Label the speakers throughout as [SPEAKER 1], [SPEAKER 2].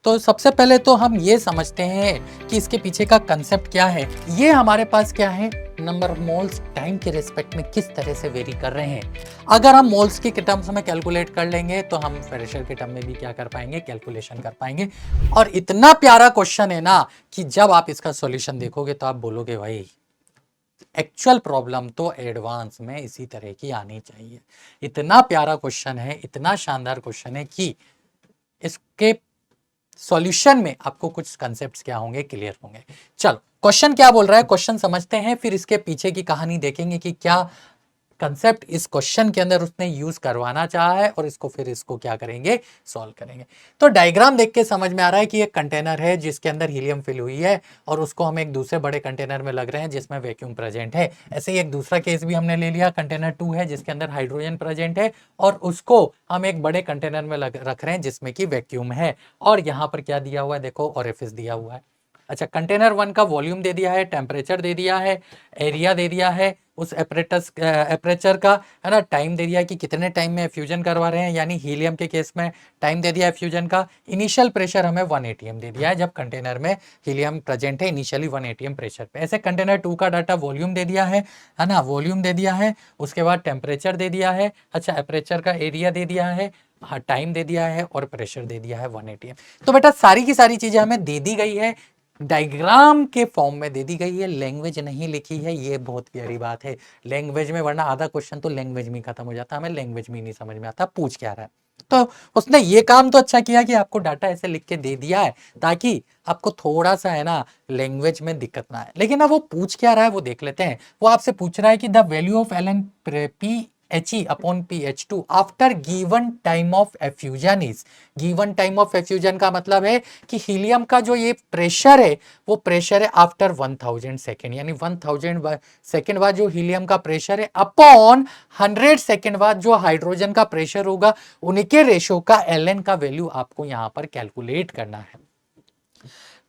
[SPEAKER 1] तो सबसे पहले तो हम ये समझते हैं कि इसके पीछे का कंसेप्ट क्या है। ये हमारे पास क्या है, नंबर ऑफ मोल्स टाइम के रिस्पेक्ट में किस तरह से वेरी कर रहे हैं। अगर हम मोल्स के टर्म्स में कैलकुलेट कर लेंगे तो हम प्रेशर के टर्म में भी क्या कर पाएंगे, कैलकुलेशन कर पाएंगे। और इतना प्यारा क्वेश्चन है ना कि जब आप इसका सॉल्यूशन देखोगे तो आप बोलोगे भाई एक्चुअल प्रॉब्लम तो एडवांस में इसी तरह की आनी चाहिए। इतना प्यारा क्वेश्चन है, इतना शानदार क्वेश्चन है कि इसके सॉल्यूशन में आपको कुछ कंसेप्ट्स क्या होंगे, क्लियर होंगे। चलो क्वेश्चन क्या बोल रहा है, क्वेश्चन समझते हैं, फिर इसके पीछे की कहानी देखेंगे कि क्या कंसेप्ट इस क्वेश्चन के अंदर उसने यूज करवाना चाहा है और इसको क्या करेंगे, सॉल्व करेंगे। तो डायग्राम देख के समझ में आ रहा है कि एक कंटेनर है जिसके अंदर हीलियम फिल हुई है और उसको हम एक दूसरे बड़े कंटेनर में लग रहे हैं जिसमें वैक्यूम प्रेजेंट है। ऐसे ही एक दूसरा केस भी हमने ले लिया, कंटेनर 2 है जिसके अंदर हाइड्रोजन प्रेजेंट है और उसको हम एक बड़े कंटेनर में रख रहे हैं जिसमें कि वैक्यूम है। और यहाँ पर क्या दिया हुआ है, देखो ओरिफिस दिया हुआ है। अच्छा, कंटेनर 1 का वॉल्यूम दे दिया है, टेम्परेचर दे दिया है, एरिया दे दिया है उस एपरेचर का, है ना, टाइम दे दिया कि कितने टाइम में फ्यूजन करवा रहे हैं, यानी हीलियम के केस में टाइम दे दिया है फ्यूजन का। इनिशियल प्रेशर हमें 1 atm दे दिया है, जब कंटेनर में हीलियम प्रेजेंट है इनिशियली 1 atm प्रेशर पे। ऐसे कंटेनर 2 का डाटा वॉल्यूम दे दिया है ना, वॉल्यूम दे दिया है, उसके बाद टेम्परेचर दे दिया है, अच्छा एपरेचर का एरिया दे दिया है, हाँ टाइम दे दिया है और प्रेशर दे दिया है 1 atm। तो बेटा सारी की सारी चीजें हमें दे दी गई है, डायग्राम के फॉर्म में दे दी गई है, लैंग्वेज नहीं लिखी है। ये बहुत प्यारी बात है लैंग्वेज में, वरना आधा क्वेश्चन तो लैंग्वेज में खत्म हो जाता, हमें लैंग्वेज में नहीं समझ में आता पूछ क्या रहा है। तो उसने ये काम तो अच्छा किया कि आपको डाटा ऐसे लिख के दे दिया है ताकि आपको थोड़ा सा है ना लैंग्वेज में दिक्कत ना आए। लेकिन अब वो पूछ क्या रहा है वो देख लेते हैं। वो आपसे पूछ रहा है कि the value of L N P He upon pH2 after given time of effusion is. Given time of effusion का मतलब है कि हीलियम का जो ये प्रेशर है वो प्रेशर है आफ्टर 1000 सेकेंड, यानी 1000 सेकेंड बाद जो हीलियम का प्रेशर है अपॉन 100 सेकेंड बाद जो हाइड्रोजन का प्रेशर होगा, उनके रेशो का एल का वैल्यू आपको यहां पर कैलकुलेट करना है।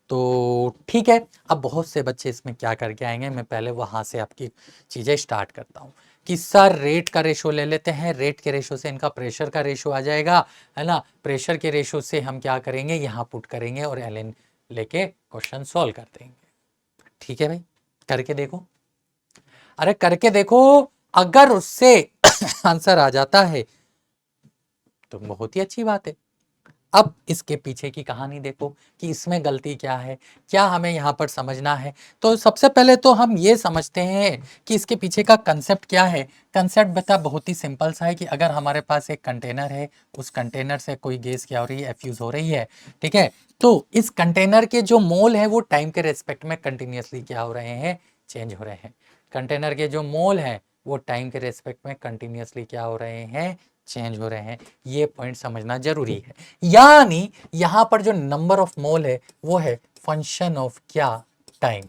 [SPEAKER 1] तो ठीक है, अब बहुत से बच्चे इसमें क्या करके आएंगे, मैं पहले वहां से आपकी चीजें स्टार्ट करता हूं कि सर रेट का रेशो ले लेते हैं, रेट के रेशो से इनका प्रेशर का रेशो आ जाएगा, है ना, प्रेशर के रेशो से हम क्या करेंगे, यहाँ पुट करेंगे और एल लेके क्वेश्चन सॉल्व कर देंगे। ठीक है भाई, करके देखो। अरे करके देखो, अगर उससे आंसर आ जाता है तो बहुत ही अच्छी बात है। अब इसके पीछे की कहानी देखो कि इसमें गलती क्या है, क्या हमें यहाँ पर समझना है। तो सबसे पहले तो हम ये समझते हैं कि इसके पीछे का कंसेप्ट क्या है। कंसेप्ट बता बहुत ही सिंपल सा है कि अगर हमारे पास एक कंटेनर है, उस कंटेनर से कोई गैस क्या हो रही है, एफ्यूज हो रही है, ठीक है, तो इस कंटेनर के जो मोल है वो टाइम के रेस्पेक्ट में कंटिन्यूसली क्या हो रहे हैं, चेंज हो रहे हैं। कंटेनर के जो मोल है वो टाइम के रेस्पेक्ट में कंटिन्यूसली क्या हो रहे हैं, चेंज हो रहे हैं। ये पॉइंट समझना जरूरी है। यानी यहां पर जो नंबर ऑफ मोल है वो है फंक्शन ऑफ क्या, टाइम।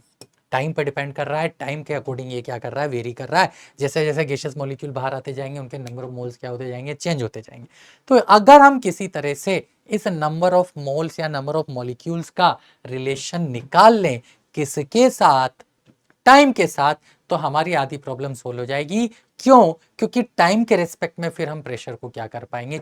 [SPEAKER 1] टाइम पर डिपेंड कर रहा है, टाइम के अकॉर्डिंग ये क्या कर रहा है, वेरी कर रहा है। जैसे जैसे गैसियस मॉलिक्यूल बाहर आते जाएंगे उनके नंबर ऑफ मोल्स क्या होते जाएंगे, चेंज होते जाएंगे। तो अगर हम किसी तरह से इस नंबर ऑफ मोल्स या नंबर ऑफ मॉलिक्यूल्स का रिलेशन निकाल लें किसके साथ, टाइम के साथ, तो हमारी आधी प्रॉब्लम सोल्व हो जाएगी। क्यों? क्योंकि टाइम के रेस्पेक्ट में फिर हम प्रेशर को क्या कर पाएंगे,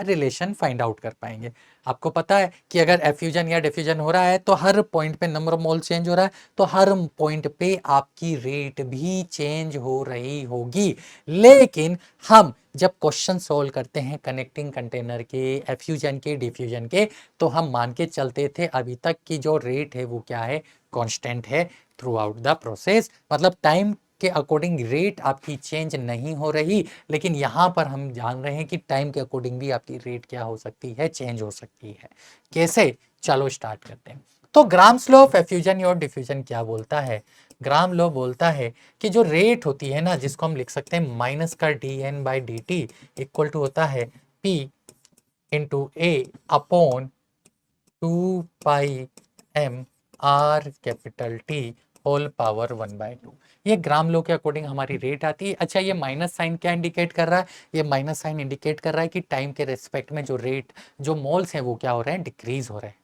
[SPEAKER 1] रिलेशन फाइंड आउट कर पाएंगे। आपको पता है कि अगर एफ्यूजन या डिफ्यूजन हो रहा है तो हर पॉइंट पे नंबर ऑफ मोल चेंज हो रहा है, तो हर पॉइंट पे आपकी रेट भी चेंज हो रही होगी। लेकिन हम जब क्वेश्चन सोल्व करते हैं कनेक्टिंग कंटेनर के, एफ्यूजन के, डिफ्यूजन के, तो हम मान के चलते थे अभी तक की जो रेट है वो क्या है, कांस्टेंट है थ्रू आउट द प्रोसेस। मतलब टाइम के अकॉर्डिंग रेट आपकी चेंज नहीं हो रही, लेकिन यहां पर हम जान रहे हैं कि टाइम के अकॉर्डिंग भी आपकी रेट क्या हो सकती है, चेंज हो सकती है। कैसे, चलो स्टार्ट करते हैं। तो ग्राम्स लॉ ऑफ एफ्यूजन और डिफ्यूजन क्या बोलता है, ग्राम लॉ बोलता है कि जो रेट होती है ना, जिसको हम लिख सकते हैं माइनस का dN/dt इक्वल टू होता है P into A upon 2πm R capital T whole power 1/2। ये ग्राम लो के अकॉर्डिंग हमारी रेट आती है। अच्छा, ये माइनस साइन क्या इंडिकेट कर रहा है, ये माइनस साइन इंडिकेट कर रहा है कि टाइम के रेस्पेक्ट में जो रेट, जो मोल्स हैं वो क्या हो रहे हैं, डिक्रीज हो रहे हैं।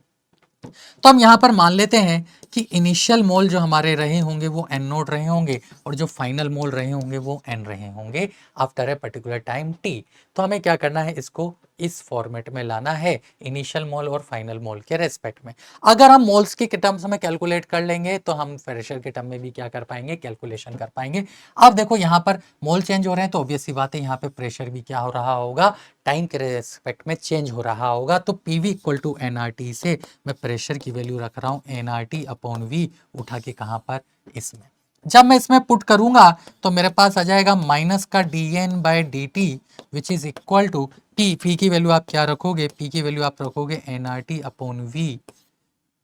[SPEAKER 1] तो हम यहां पर मान लेते हैं कि इनिशियल मोल जो हमारे रहे होंगे वो एन नोट रहे होंगे और जो फाइनल मोल रहे होंगे वो एन रहे होंगे after a particular time T. तो हमें क्या करना है, इसको इस फॉर्मेट में लाना है इनिशियल मोल और फाइनल मोल के रेस्पेक्ट में। अगर हम मोल्स की टर्म्स में कैलकुलेट कर लेंगे तो हम प्रेशर के टर्म में भी क्या कर पाएंगे, कैलकुलेशन कर पाएंगे। अब देखो यहाँ पर मोल चेंज हो रहे हैं तो ऑब्वियस सी बात है यहाँ पे प्रेशर भी क्या हो रहा होगा, टाइम के रेस्पेक्ट में चेंज हो रहा होगा। तो पीवी इक्वल टू एनआरटी से मैं प्रेशर की वैल्यू रख रहा हूँ एनआरटी अपॉन वी, उठा के कहाँ पर, इसमें। जब मैं इसमें पुट करूंगा तो मेरे पास आ जाएगा माइनस का D N by D T which is equal to P की वैल्यू आप क्या रखोगे, पी की वैल्यू आप रखोगे N R T upon V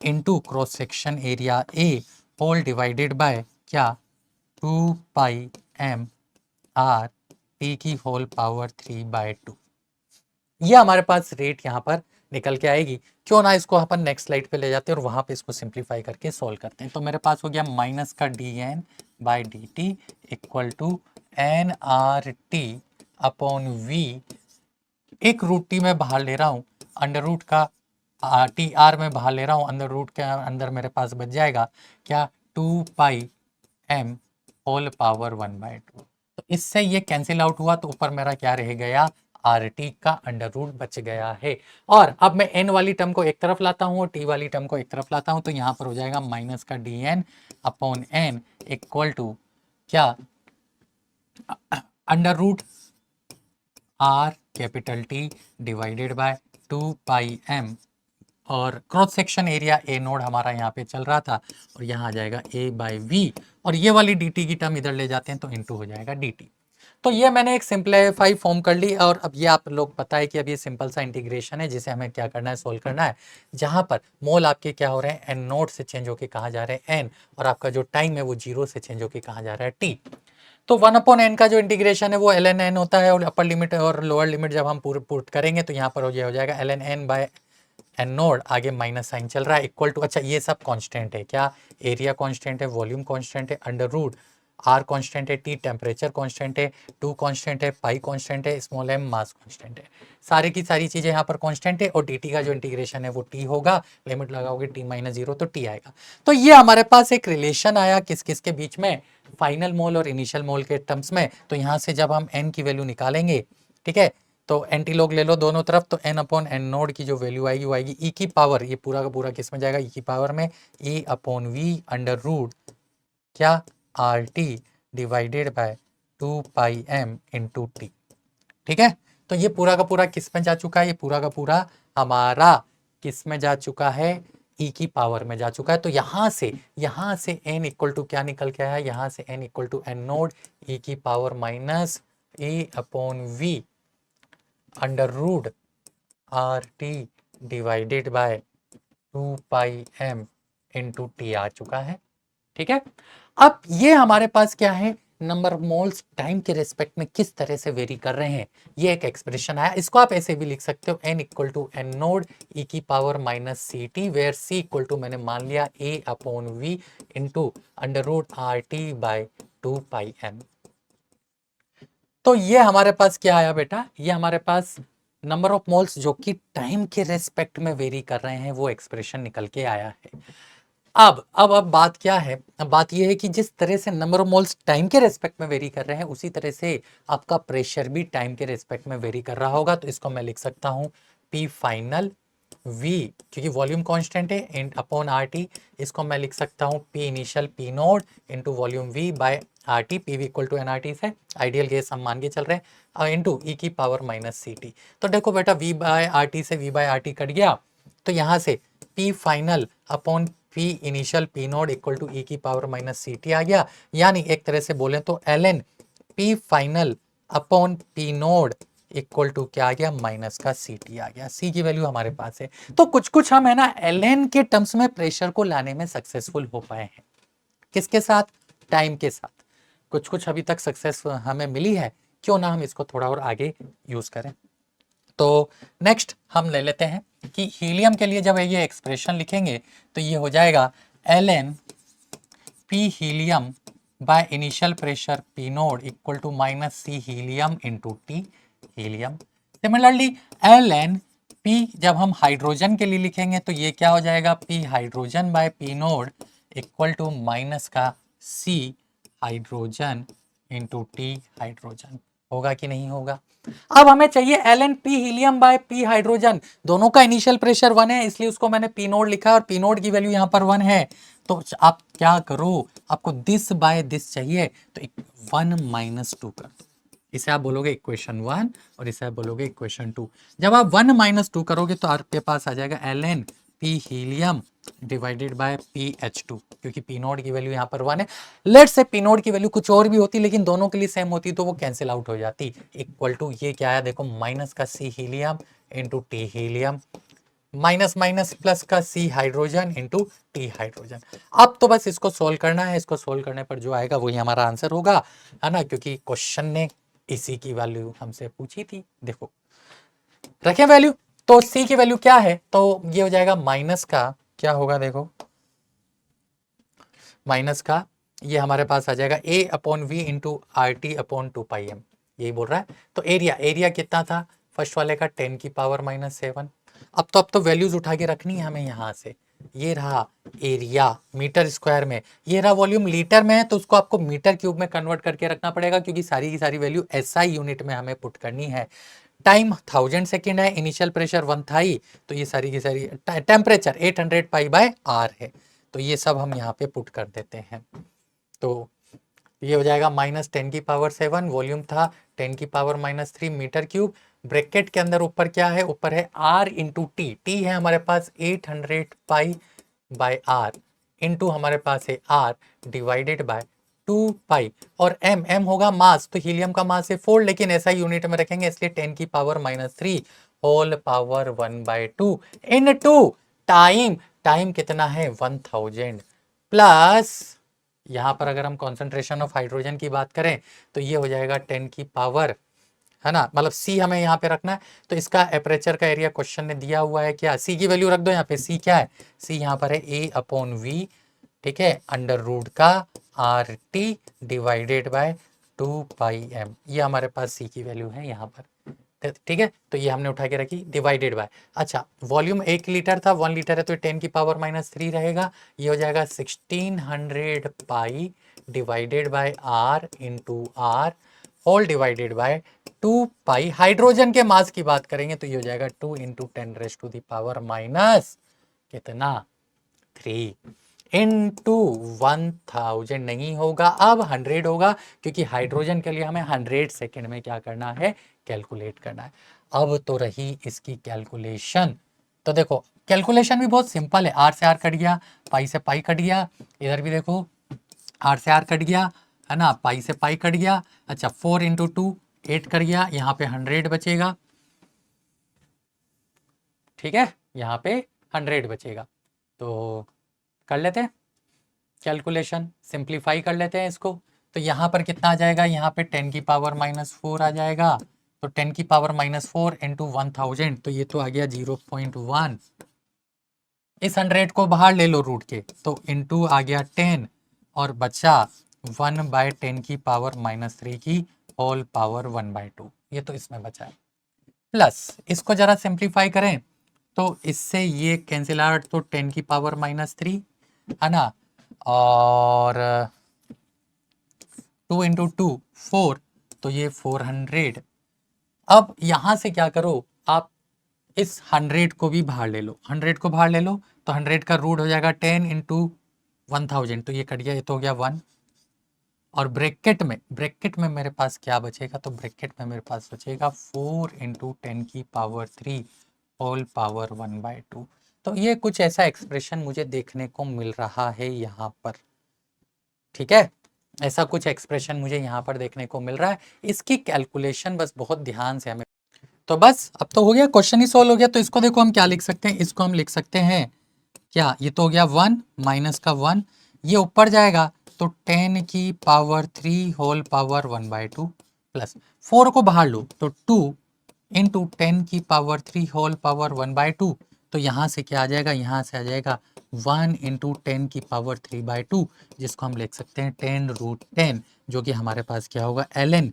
[SPEAKER 1] into cross section area A whole divided by क्या, 2 पाई एम आर टी की होल पावर 3/2। ये हमारे पास रेट यहाँ पर निकल के आएगी। क्यों ना इसको अपन नेक्स्ट स्लाइड पे ले जाते हैं और वहां पे इसको सिंप्लीफाई करके सॉल्व करते हैं। तो मेरे पास हो गया माइनस का D N by D T equal to N R T upon V, एक रूट टी में बाहर ले रहा हूँ, अंडर रूट का टी आर में बाहर ले रहा हूँ, अंडर रूट के अंदर मेरे पास बच जाएगा क्या, 2 पाई एम होल पावर 1/2। तो इससे ये कैंसिल आउट हुआ तो ऊपर मेरा क्या रह गया, आर टी का अंडर रूट बच गया है। और अब मैं एन वाली टर्म को एक तरफ लाता हूँ और टी वाली टर्म को एक तरफ लाता हूँ तो यहाँ पर हो जाएगा माइनस का D N upon N equal to क्या, under root R capital T divided by 2 pi M, और cross section area A naught हमारा यहाँ पे चल रहा था और यहाँ आ जाएगा ए बाई वी, और ये वाली डी टी की टर्म इधर ले जाते हैं तो इनटू हो जाएगा डी टी। तो ये मैंने एक सिंप्लीफाई फॉर्म कर ली। और अब ये आप लोग पता है कि अब ये सिंपल सा इंटीग्रेशन है जिसे हमें क्या करना है, सोल्व करना है, जहां पर मोल आपके क्या हो रहे हैं, एन नोड से चेंज होके कहाँ जा रहे हैं, एन, और आपका जो टाइम है वो 0 से चेंज होके कहाँ जा रहा है, टी। तो 1/n का जो इंटीग्रेशन है वो ln n होता है, और अपर लिमिट और लोअर लिमिट जब हम पुट करेंगे तो यहाँ पर हो जाएगा ln n by N naught, आगे माइनस साइन चल रहा है, इक्वल टू, अच्छा ये सब कांस्टेंट है, क्या, एरिया कांस्टेंट है, वॉल्यूम कांस्टेंट है, अंडर रूट आर कांस्टेंट है, टी टेम्परेचर कांस्टेंट है, 2 कांस्टेंट है, पाई कांस्टेंट है, स्मॉल एम मास कांस्टेंट है, सारी की सारी चीजें यहाँ पर कांस्टेंट है। और dt का जो इंटीग्रेशन है वो t होगा, लिमिट लगाओगे t-0 तो t आएगा। तो ये हमारे पास एक रिलेशन आया किस किस के बीच में, फाइनल मोल और इनिशियल मोल के टर्म्स में। तो यहाँ से जब हम n की वैल्यू निकालेंगे, ठीक है, तो एंटी लोग ले लो दोनों तरफ, तो n अपॉन एन नोड की जो वैल्यू आएगी वो आएगी e की पावर, ये पूरा का पूरा किस में जाएगा, e की पावर में, e upon V under root क्या, R T divided by 2 pi M into T. ठीक है, तो ये पूरा का पूरा किस में जा चुका है, ये पूरा का पूरा हमारा किस में जा चुका है, e की पावर में जा चुका है। तो यहाँ से n इक्वल टू क्या निकल के आया, यहाँ से n equal to N naught e की power minus A upon V under root R T divided by 2 pi M into T आ चुका है। ठीक है, अब ये हमारे पास क्या है, नंबर मोल्स टाइम के रेस्पेक्ट में किस तरह से वेरी कर रहे हैं, ये एक एक्सप्रेशन आया। इसको आप ऐसे भी लिख सकते हो, n equal to N naught e की power minus C T, where c equal to मैंने मान लिया a upon v into under root R T by 2 pi M. तो ये हमारे पास क्या आया बेटा, ये हमारे पास नंबर ऑफ मोल्स जो कि टाइम के रेस्पेक्ट में वेरी कर रहे हैं वो एक्सप्रेशन निकल के आया है। अब बात क्या है, अब बात ये है कि जिस तरह से नंबर ऑफ मोल्स टाइम के रेस्पेक्ट में वेरी कर रहे हैं उसी तरह से आपका प्रेशर भी टाइम के रेस्पेक्ट में वेरी कर रहा होगा। तो इसको मैं लिख सकता हूँ P फाइनल V, क्योंकि वॉल्यूम कांस्टेंट है, इन अपॉन आर टी, इसको मैं लिख सकता हूँ P initial P naught into volume V by R T, P V equal to N R T से आइडियल केस हम मान के चल रहे हैं, इंटू ई की पावर माइनस सी टी। तो देखो बेटा V बाय आर टी से V by R T cut गया, तो यहाँ से P final upon P initial P naught equal to E की पावर माइनस सी टी आ गया। यानी एक तरह से बोलें तो ln P final upon P naught equal to क्या आ गया, माइनस का सी टी आ गया। सी की वैल्यू हमारे पास है। तो कुछ कुछ हम है ना ln के टर्म्स में प्रेशर को लाने में सक्सेसफुल हो पाए हैं, किसके साथ, टाइम के साथ। कुछ कुछ अभी तक सक्सेस हमें मिली है, क्यों ना हम इसको थोड़ा और आगे यूज करें। तो नेक्स्ट हम ले लेते हैं कि हीलियम के लिए जब ये एक्सप्रेशन लिखेंगे तो ये हो जाएगा ln P helium by initial pressure P naught equal to minus C helium into T helium. Similarly ln P जब हम हाइड्रोजन के लिए लिखेंगे तो ये क्या हो जाएगा, P hydrogen by P naught equal to minus का C hydrogen into T hydrogen. होगा कि नहीं होगा। अब हमें चाहिए L N P helium by P hydrogen, दोनों का इनिशियल प्रेशर 1 है इसलिए उसको मैंने पी नोड लिखा और पी नोड की वैल्यू यहाँ पर 1 है। तो आप क्या करो, आपको दिस बाय दिस चाहिए तो 1 माइनस 2 कर दो, इसे आप बोलोगे इक्वेशन 1 और इसे आप बोलोगे इक्वेशन 2। जब आप 1 माइनस 2 करोगे तो आपके पास आ जाएगा L N P helium divided by P H two, क्योंकि पी नोड की वैल्यू यहाँ पर 1 है। लेट से पी नोड की वैल्यू कुछ और भी होती लेकिन दोनों के लिए सेम होती तो वो कैंसिल आउट हो जाती। इक्वल टू ये क्या है देखो, माइनस का C helium into T helium, minus minus plus का C hydrogen into T hydrogen. अब तो बस इसको सोल्व करना है, इसको सोल्व करने पर जो आएगा वही हमारा आंसर होगा, है ना, क्योंकि क्वेश्चन ने इसी की वैल्यू हमसे पूछी थी। देखो रखें वैल्यू, तो सी की वैल्यू क्या है, तो ये हो जाएगा माइनस का क्या होगा देखो, माइनस का ये हमारे पास आ जाएगा A upon V into R T upon 2 pi M, यही बोल रहा है। तो एरिया, एरिया कितना था फर्स्ट वाले का 10 की पावर -7। अब तो वैल्यूज उठा के रखनी है हमें यहाँ से। ये रहा एरिया मीटर स्क्वायर में, ये रहा वॉल्यूम लीटर में है तो उसको आपको मीटर क्यूब में कन्वर्ट करके रखना पड़ेगा क्योंकि सारी की सारी वैल्यू एसआई यूनिट में हमें पुट करनी है। टाइम 1000 सेकेंड है, इनिशियल प्रेशर 1 था ही, तो ये सारी की सारी टेम्परेचर 800 पाई बाय आर है, तो ये सब हम यहाँ पे पुट कर देते हैं। तो ये हो जाएगा -10 की पावर 7, वॉल्यूम था 10 की पावर -3 मीटर क्यूब। ब्रैकेट के अंदर ऊपर क्या है, ऊपर है R इंटू टी, टी है हमारे पास 800 पाई बाय आर, इंटू हमारे पास है R डिवाइडेड बाय 2 पाई, और m, m होगा मास, तो हीलियम का मास है 4 लेकिन ऐसा यूनिट में रखेंगे इसलिए 10 की power -3 whole power 1/2 into time, time कितना है 1000 प्लस, यहाँ पर अगर हम कॉन्सेंट्रेशन ऑफ हाइड्रोजन की बात करें तो ये हो जाएगा 10 की पावर, है ना, मतलब सी हमें यहाँ पे रखना है तो इसका एपरेचर का एरिया क्वेश्चन ने दिया हुआ है क्या, सी की वैल्यू रख दो यहाँ पे, सी क्या है, सी यहाँ पर है ए अपॉन वी, ठीक है, अंडर रूट का R T divided by 2 pi M, ये हमारे पास सी की वैल्यू है यहाँ पर, ठीक है। तो ये हमने उठा के रखी डिवाइडेड बाय, अच्छा वॉल्यूम 1 लीटर था, 1 लीटर है तो 10 की पावर -3 रहेगा, ये हो जाएगा 1600 pi divided by R into R whole divided by 2 pi. Hydrogen के मास की बात करेंगे तो ये हो जाएगा 2 इंटू 10⁻⁻³ कितना 3 इंटू 1000 नहीं होगा, अब 100 होगा क्योंकि हाइड्रोजन के लिए हमें 100 सेकेंड में क्या करना है, कैलकुलेट करना है। अब तो रही इसकी कैलकुलेशन, तो देखो कैलकुलेशन भी बहुत सिंपल है, आर से आर कट गया, पाई से पाई कट गया, इधर भी देखो आर से आर कट गया, है ना, पाई से पाई कट गया, अच्छा 4 इंटू 2 8 कर गया, यहाँ पे 100 बचेगा, ठीक है, यहाँ पे 100 बचेगा। तो कर लेते हैं कैलकुलेशन, सिंप्लीफाई कर लेते हैं इसको, तो यहाँ पर कितना आ जाएगा, यहाँ पे 10 की पावर -4 आ जाएगा, तो 10 की पावर -4 इंटू 1000, तो ये तो आ गया 0.1, इस 100 को बाहर ले लो रूट के, तो इंटू आ गया 10 और बचा 1/10 की पावर -3 की होल पावर 1/2, ये तो इसमें बचा है, प्लस इसको जरा सिंप्लीफाई करें तो इससे ये कैंसिल आउट, तो 10 की पावर -3 है ना, और 2 इंटू 2 4, तो ये 400। अब यहाँ से क्या करो आप, इस 100 को भी बाहर ले लो, 100 को बाहर ले लो तो 100 का रूट हो जाएगा 10 इंटू 1000, तो ये कट गया, ये तो हो गया 1, और ब्रैकेट में मेरे पास क्या बचेगा, तो ब्रैकेट में मेरे पास बचेगा 4 इंटू 10 की पावर 3 होल पावर 1/2। तो ये कुछ ऐसा एक्सप्रेशन मुझे देखने को मिल रहा है यहाँ पर, ठीक है, ऐसा कुछ एक्सप्रेशन मुझे यहाँ पर देखने को मिल रहा है। इसकी कैलकुलेशन बस बहुत ध्यान से हमें, तो बस अब तो हो गया, क्वेश्चन ही सोल्व हो गया। तो इसको देखो हम क्या लिख सकते हैं, इसको हम लिख सकते हैं क्या, ये तो हो गया 1 माइनस का 1, ये ऊपर जाएगा तो 10 की पावर 3 होल पावर 1/2 प्लस 4 को बाहर लो तो 2 इंटू 10 की पावर 3 होल पावर 1/2, तो यहाँ से क्या आ जाएगा, यहाँ से आ जाएगा 1 इंटू 10 की पावर 3/2, जिसको हम लिख सकते हैं 10√10, जो कि हमारे पास क्या होगा ln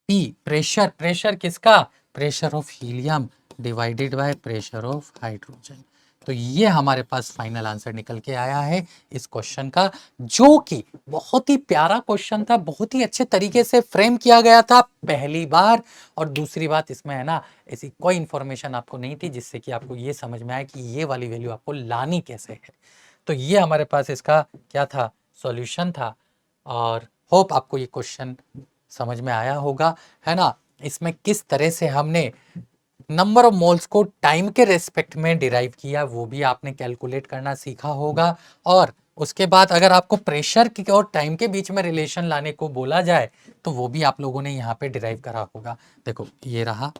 [SPEAKER 1] p, प्रेशर, प्रेशर किसका, pressure of helium divided by pressure of hydrogen. तो तो ये हमारे पास फाइनल आंसर निकल के आया है इस क्वेश्चन का, जो कि बहुत ही प्यारा क्वेश्चन था, बहुत ही अच्छे तरीके से फ्रेम किया गया था पहली बार। और दूसरी बात इसमें है ना, ऐसी कोई इंफॉर्मेशन आपको नहीं थी जिससे कि आपको ये समझ में आए कि ये वाली वैल्यू आपको लानी कैसे है। तो ये हमारे पास इसका क्या था, सॉल्यूशन था। और होप आपको ये क्वेश्चन समझ में आया होगा, है ना। इसमें किस तरह से हमने नंबर ऑफ मोल्स को टाइम के रेस्पेक्ट में डिराइव किया, वो भी आपने कैलकुलेट करना सीखा होगा। और उसके बाद अगर आपको प्रेशर की और टाइम के बीच में रिलेशन लाने को बोला जाए, तो वो भी आप लोगों ने यहाँ पे डिराइव करा होगा। देखो ये रहा,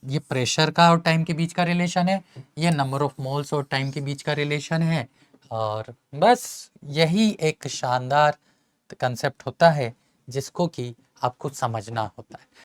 [SPEAKER 1] ये प्रेशर का और टाइम के बीच का रिलेशन है, ये नंबर ऑफ मोल्स और टाइम के बीच का रिलेशन है। और बस यही एक शानदार कंसेप्ट होता है जिसको कि आपको समझना होता है।